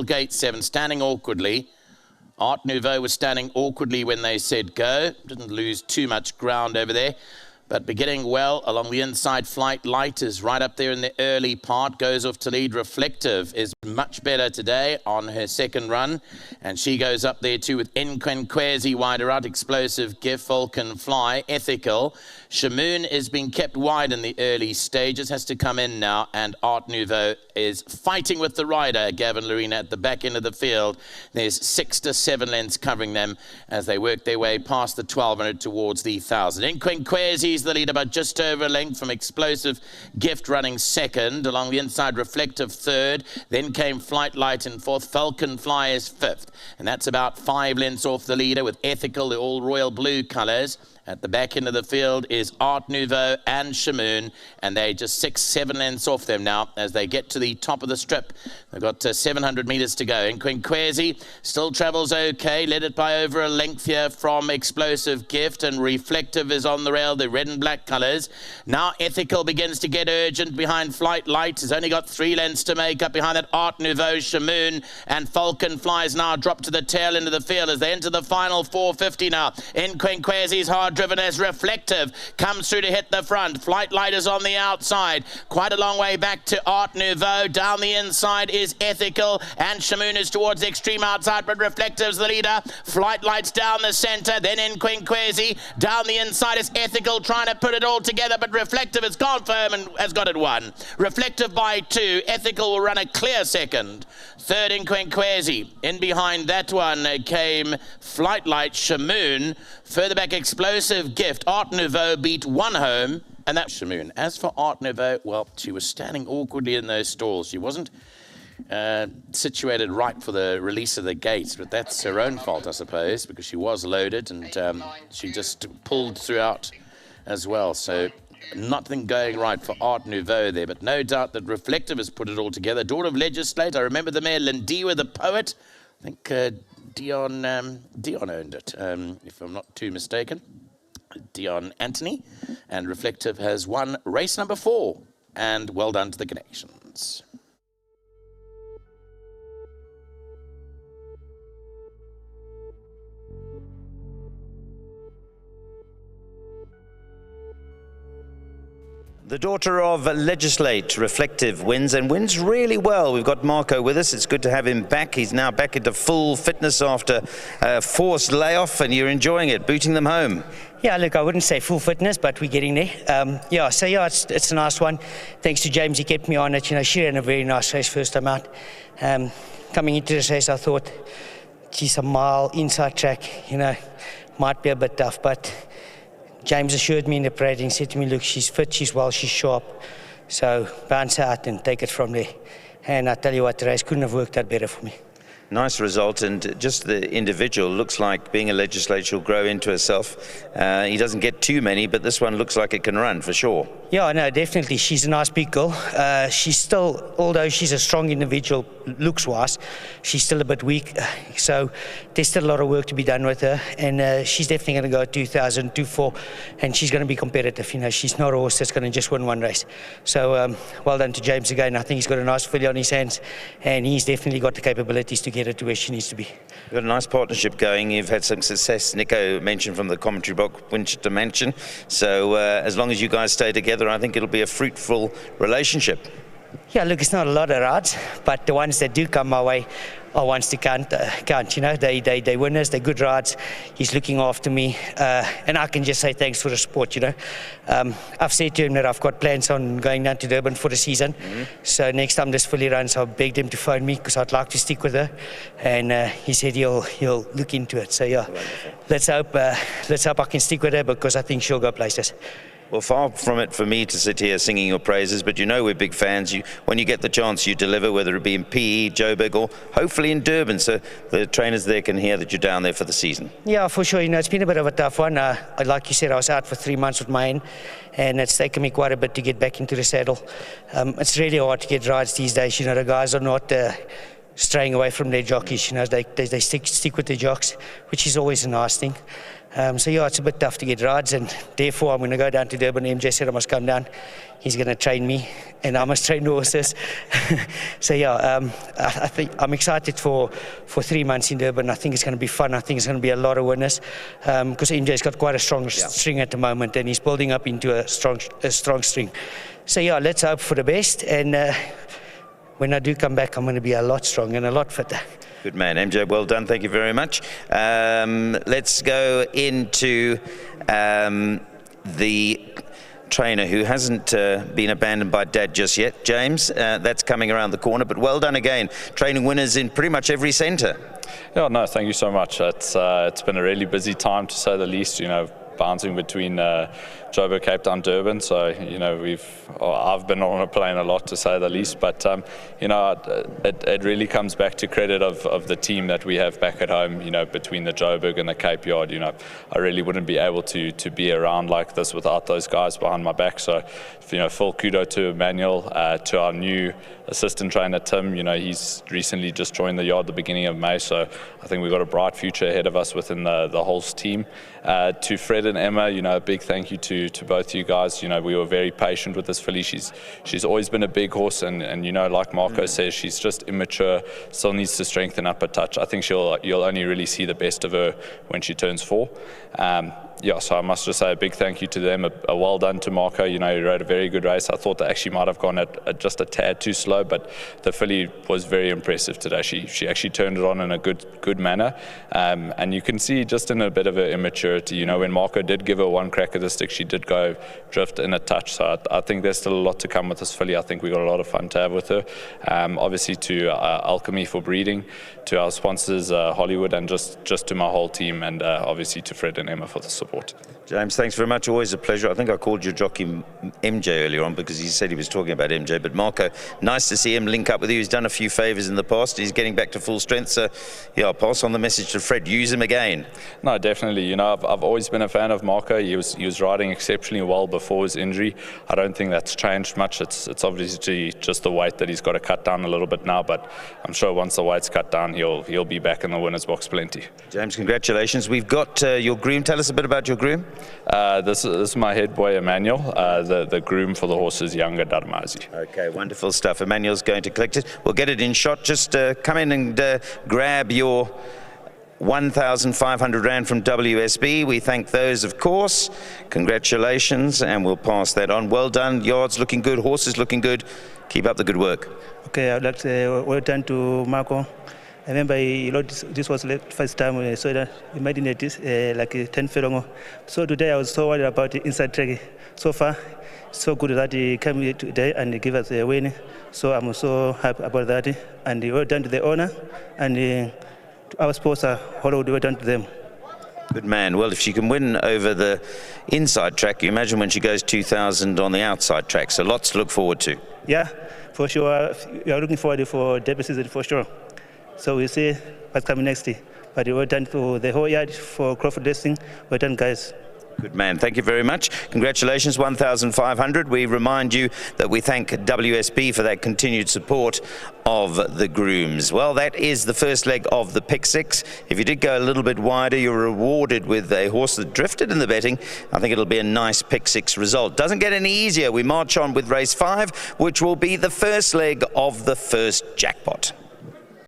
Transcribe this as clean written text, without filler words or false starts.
Gate 7 standing awkwardly. Art Nouveau was standing awkwardly when they said go. Didn't lose too much ground over there, but beginning well along the inside. Flight Light is right up there in the early part, goes off to lead. Reflective is much better today on her second run, and she goes up there too with Enquenquezi wider out. Explosive Gift, Falcon Fly, Ethical. Shamoon is being kept wide in the early stages, has to come in now, and Art Nouveau is fighting with the rider, Gavin Lorena, at the back end of the field. There's 6 to 7 lengths covering them as they work their way past the 1200 towards the 1000. Enquenquezi is the leader, but just over a length from Explosive Gift running second. Along the inside, Reflective third. Then came Flight Light in fourth. Falcon Fly is fifth. And that's about 5 lengths off the leader with Ethical, the all royal blue colours. At the back end of the field is Art Nouveau and Shamoon, and they're just 6-7 lengths off them now as they get to the top of the strip. They've got 700 metres to go. Enquenquezi still travels okay, led it by over a length here from Explosive Gift, and Reflective is on the rail, the red and black colours. Now Ethical begins to get urgent behind Flight Light. Has only got 3 lengths to make up behind that. Art Nouveau, Shamoon, and Falcon Flies now drop to the tail end of the field as they enter the final 450 now. Enquenquezi's hard driven as Reflective comes through to hit the front. Flight Light is on the outside. Quite a long way back to Art Nouveau. Down the inside is Ethical, and Shamoon is towards the extreme outside, but Reflective's the leader. Flight Light's down the centre, then Enquenquezi. Down the inside is Ethical trying to put it all together, but Reflective has gone firm and has got it won. Reflective by 2. Ethical will run a clear second. Third, Enquenquezi. In behind that one came Flight Light, Shamoon. Further back, Explosive Gift. Art Nouveau beat 1 home, and that's Shamoon. As for Art Nouveau, well, she was standing awkwardly in those stalls. She wasn't situated right for the release of the gates, but that's her own fault, I suppose, because she was loaded, and she just pulled throughout as well. So nothing going right for Art Nouveau there, but no doubt that Reflective has put it all together. Daughter of Legislate, I remember the mare Lindiwa the Poet. I think Dion owned it, if I'm not too mistaken. Dion Anthony. And Reflective has won race number 4. And well done to the connections. The daughter of Legislate, Reflective, wins, and wins really well. We've got Marco with us. It's good to have him back. He's now back into full fitness after a forced layoff, and you're enjoying it, booting them home. Yeah, look, I wouldn't say full fitness, but we're getting there. It's a nice one. Thanks to James, he kept me on it. You know, she ran a very nice race first time out. Coming into this race, I thought, geez, a mile inside track, you know, might be a bit tough, but James assured me in the parade and said to me, look, she's fit, she's well, she's sharp. So bounce out and take it from there. And I tell you what, the race couldn't have worked out better for me. Nice result, and just the individual looks like being a Legislate will grow into herself. He doesn't get too many, but this one looks like it can run for sure. Yeah, no, definitely. She's a nice big girl. She's still, although she's a strong individual looks-wise, she's still a bit weak. So there's still a lot of work to be done with her, and she's definitely going to go 2,000, 2,400, and she's going to be competitive. You know, she's not a horse that's going to just win one race. So well done to James again. I think he's got a nice filly on his hands, and he's definitely got the capabilities to get her to where she needs to be. You've got a nice partnership going. You've had some success. Nico mentioned from the commentary book, Winchester Mansion. So as long as you guys stay together, I think it'll be a fruitful relationship. Yeah, look, it's not a lot of rides, but the ones that do come my way are ones that count. You know, they winners, they're good rides. He's looking after me, and I can just say thanks for the support. You know, I've said to him that I've got plans on going down to Durban for the season. So next time this filly runs, I'll beg him to phone me because I'd like to stick with her. And he said he'll look into it. So yeah, let's hope I can stick with her because I think she'll go places. Well, far from it for me to sit here singing your praises, but you know we're big fans. When you get the chance, you deliver, whether it be in PE, Joburg, or hopefully in Durban, so the trainers there can hear that you're down there for the season. Yeah, for sure. You know, it's been a bit of a tough one. Like you said, I was out for 3 months with mine, and it's taken me quite a bit to get back into the saddle. It's really hard to get rides these days. You know, the guys are not straying away from their jockeys. They stick with their jocks, which is always a nice thing. So yeah, it's a bit tough to get rides, and therefore I'm going to go down to Durban. MJ said I must come down. He's going to train me, and I must train the horses. So yeah, I think I'm excited for 3 months in Durban. I think it's going to be fun. I think it's going to be a lot of winners, because MJ's got quite a strong string at the moment, and he's building up into a strong string. So yeah, let's hope for the best, and when I do come back, I'm going to be a lot stronger and a lot fitter. Good man, MJ, well done, thank you very much. Let's go into the trainer who hasn't been abandoned by Dad just yet, James. That's coming around the corner, but well done again, training winners in pretty much every centre. Yeah, no, thank you so much. It's been a really busy time, to say the least, bouncing between Joburg, Cape Town, Durban. So, I've been on a plane a lot, to say the least. But, it really comes back to credit of the team that we have back at home, between the Joburg and the Cape Yard. I really wouldn't be able to be around like this without those guys behind my back. So, full kudo to Emmanuel, to our new assistant trainer, Tim. He's recently just joined the yard the beginning of May. So, I think we've got a bright future ahead of us within the Hulse team. To Fred and Emma, a big thank you to both you guys. We were very patient with this filly. She's always been a big horse, and like Marco says, she's just immature, still needs to strengthen up a touch. I think you'll only really see the best of her when she turns 4. So I must just say a big thank you to them. A well done to Marco. He rode a very good race. I thought they actually might have gone at just a tad too slow, but the filly was very impressive today. She actually turned it on in a good manner, and you can see just in a bit of her immaturity. When Marco did give her one crack at the stick, she did go drift in a touch. So I think there's still a lot to come with this filly. I think we got a lot of fun to have with her. Obviously to Alchemy for breeding, to our sponsors Hollywood, and just to my whole team, and obviously to Fred and Emma for the support. James, thanks very much. Always a pleasure. I think I called you Jockey MJ earlier on because he said he was talking about MJ. But Marco, nice to see him link up with you. He's done a few favours in the past. He's getting back to full strength. So, yeah, I'll pass on the message to Fred. Use him again. No, definitely. I've always been a fan of Marco. He was riding exceptionally well before his injury. I don't think that's changed much. It's obviously just the weight that he's got to cut down a little bit now. But I'm sure once the weight's cut down, he'll be back in the winner's box plenty. James, congratulations. We've got your groom. Tell us a bit about your groom. This is my head boy, Emmanuel, the groom for the horse's younger Darmazi. Okay, wonderful stuff. Emmanuel's going to collect it. We'll get it in shot. Just come in and grab your 1,500 Rand from WSB. We thank those, of course. Congratulations, and we'll pass that on. Well done. Yards looking good. Horses looking good. Keep up the good work. Okay, I'd like to say well done to Marco. I remember this was the first time I saw that he made it like 10 furlong. So today I was so worried about the inside track. So far, so good that he came here today and he gave us a win. So I'm so happy about that. And well done to the owner and to our sponsor, Hollywood, well done to them. Good man. Well, if she can win over the inside track, you imagine when she goes 2,000 on the outside track. So lots to look forward to. Yeah, for sure. We are looking forward for Derby season for sure. So we'll see what's coming next year. But well done to the whole yard for Crawford Racing. Well done, guys. Good man. Thank you very much. Congratulations, 1,500. We remind you that we thank WSB for that continued support of the grooms. Well, that is the first leg of the pick 6. If you did go a little bit wider, you're rewarded with a horse that drifted in the betting. I think it'll be a nice pick 6 result. Doesn't get any easier. We march on with race 5, which will be the first leg of the first jackpot.